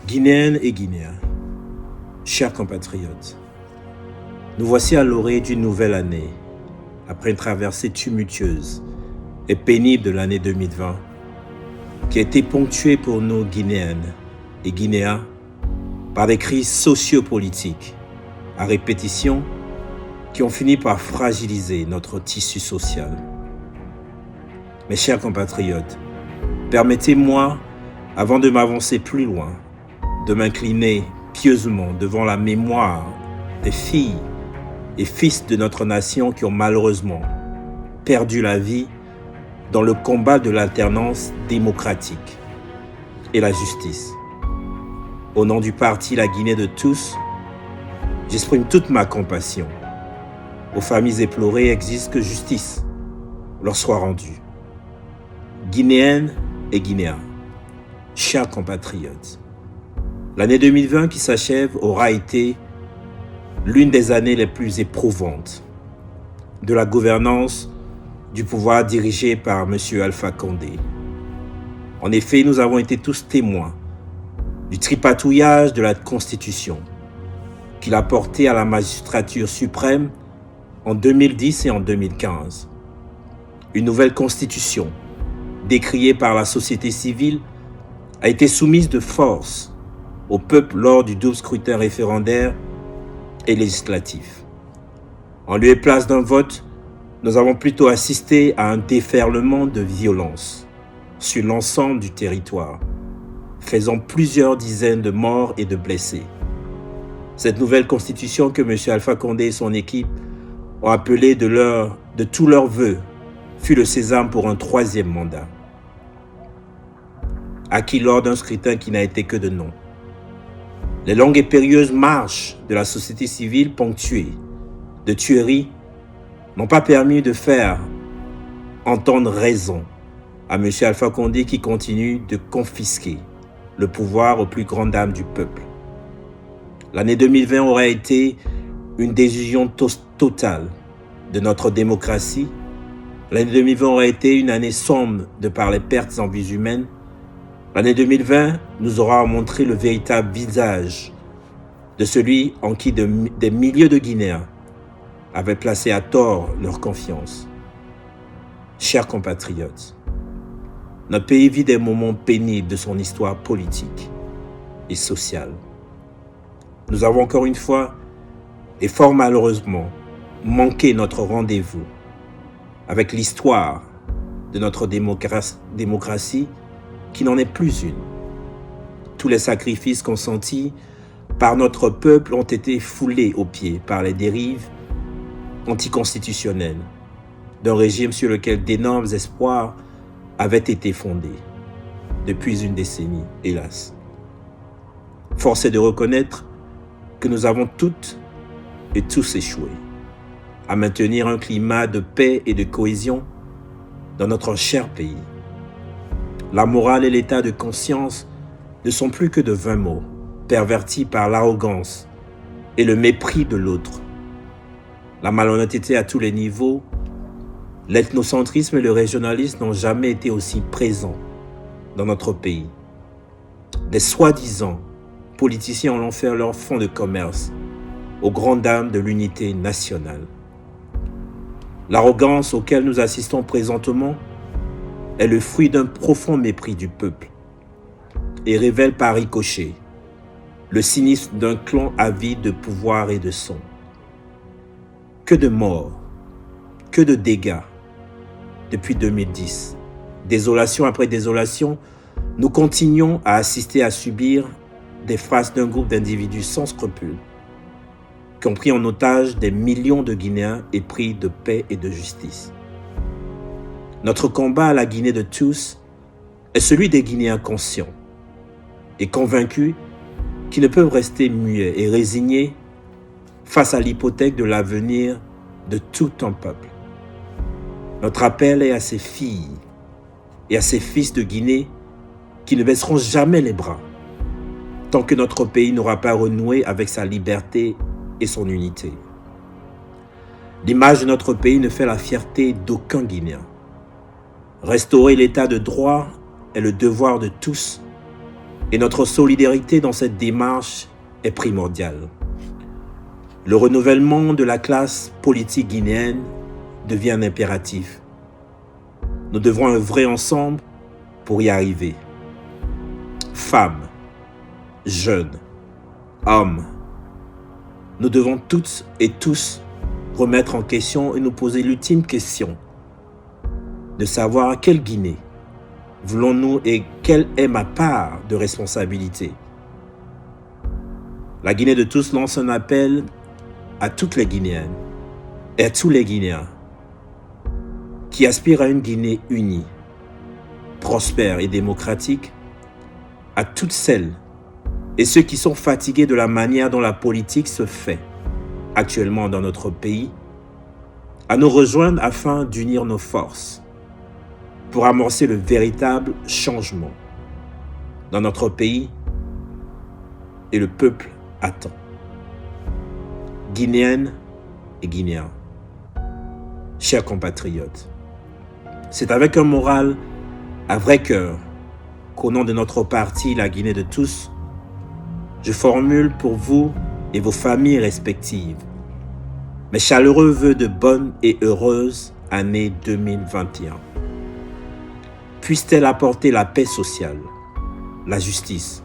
Guinéennes et Guinéens, chers compatriotes, nous voici à l'orée d'une nouvelle année, après une traversée tumultueuse et pénible de l'année 2020, qui a été ponctuée pour nous Guinéennes et Guinéens par des crises sociopolitiques à répétition qui ont fini par fragiliser notre tissu social. Mes chers compatriotes, permettez-moi, avant de m'avancer plus loin, de m'incliner pieusement devant la mémoire des filles et fils de notre nation qui ont malheureusement perdu la vie dans le combat de l'alternance démocratique et la justice. Au nom du parti La Guinée de tous, j'exprime toute ma compassion. Aux familles éplorées exige que justice leur soit rendue. Guinéennes et Guinéens, chers compatriotes, l'année 2020 qui s'achève aura été l'une des années les plus éprouvantes de la gouvernance du pouvoir dirigé par M. Alpha Condé. En effet, nous avons été tous témoins du tripatouillage de la Constitution qu'il a porté à la magistrature suprême en 2010 et en 2015. Une nouvelle Constitution, décriée par la société civile, a été soumise de force au peuple lors du double scrutin référendaire et législatif. En lieu et place d'un vote, nous avons plutôt assisté à un déferlement de violence sur l'ensemble du territoire, faisant plusieurs dizaines de morts et de blessés. Cette nouvelle constitution que M. Alpha Condé et son équipe ont appelée de tous leurs vœux fut le sésame pour un troisième mandat, acquis lors d'un scrutin qui n'a été que de nom. Les longues et périlleuses marches de la société civile ponctuées de tueries n'ont pas permis de faire entendre raison à M. Alpha Condé qui continue de confisquer le pouvoir aux plus grandes dames du peuple. L'année 2020 aurait été une désillusion totale de notre démocratie. L'année 2020 aurait été une année sombre de par les pertes en vies humaines. L'année 2020 nous aura montré le véritable visage de celui en qui des milliers de Guinéens avaient placé à tort leur confiance. Chers compatriotes, notre pays vit des moments pénibles de son histoire politique et sociale. Nous avons encore une fois, et fort malheureusement, manqué notre rendez-vous avec l'histoire de notre démocratie qui n'en est plus une. Tous les sacrifices consentis par notre peuple ont été foulés aux pieds par les dérives anticonstitutionnelles d'un régime sur lequel d'énormes espoirs avaient été fondés depuis une décennie, hélas. Force est de reconnaître que nous avons toutes et tous échoué à maintenir un climat de paix et de cohésion dans notre cher pays. La morale et l'état de conscience ne sont plus que de vains mots, pervertis par l'arrogance et le mépris de l'autre. La malhonnêteté à tous les niveaux, l'ethnocentrisme et le régionalisme n'ont jamais été aussi présents dans notre pays. Des soi-disant politiciens en ont fait leur fonds de commerce aux grandes dames de l'unité nationale. L'arrogance auquel nous assistons présentement est le fruit d'un profond mépris du peuple et révèle par ricochet le cynisme d'un clan avide de pouvoir et de sang. Que de morts, que de dégâts depuis 2010. Désolation après désolation, nous continuons à assister à subir des phrases d'un groupe d'individus sans scrupules qui ont pris en otage des millions de Guinéens épris de paix et de justice. Notre combat à la Guinée de tous est celui des Guinéens conscients et convaincus qui ne peuvent rester muets et résignés face à l'hypothèque de l'avenir de tout un peuple. Notre appel est à ces filles et à ces fils de Guinée qui ne baisseront jamais les bras tant que notre pays n'aura pas renoué avec sa liberté et son unité. L'image de notre pays ne fait la fierté d'aucun Guinéen. Restaurer l'état de droit est le devoir de tous Et notre solidarité dans cette démarche est primordiale. Le renouvellement de la classe politique guinéenne devient un impératif. Nous devrons œuvrer ensemble pour y arriver. Femmes, jeunes, hommes, nous devons toutes et tous remettre en question et nous poser l'ultime question de savoir quelle Guinée voulons-nous et quelle est ma part de responsabilité. La Guinée de tous lance un appel à toutes les Guinéennes et à tous les Guinéens qui aspirent à une Guinée unie, prospère et démocratique, à toutes celles et ceux qui sont fatigués de la manière dont la politique se fait actuellement dans notre pays, à nous rejoindre afin d'unir nos forces pour amorcer le véritable changement dans notre pays et le peuple attend. Guinéennes et Guinéens, chers compatriotes, c'est avec un moral à vrai cœur qu'au nom de notre parti, la Guinée de tous, je formule pour vous et vos familles respectives mes chaleureux vœux de bonne et heureuse année 2021. Puisse-t-elle apporter la paix sociale, la justice,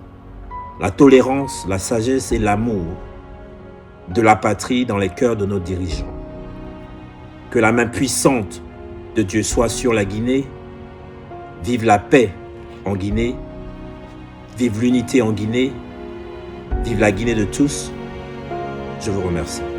la tolérance, la sagesse et l'amour de la patrie dans les cœurs de nos dirigeants. Que la main puissante de Dieu soit sur la Guinée. Vive la paix en Guinée. Vive l'unité en Guinée. Vive la Guinée de tous. Je vous remercie.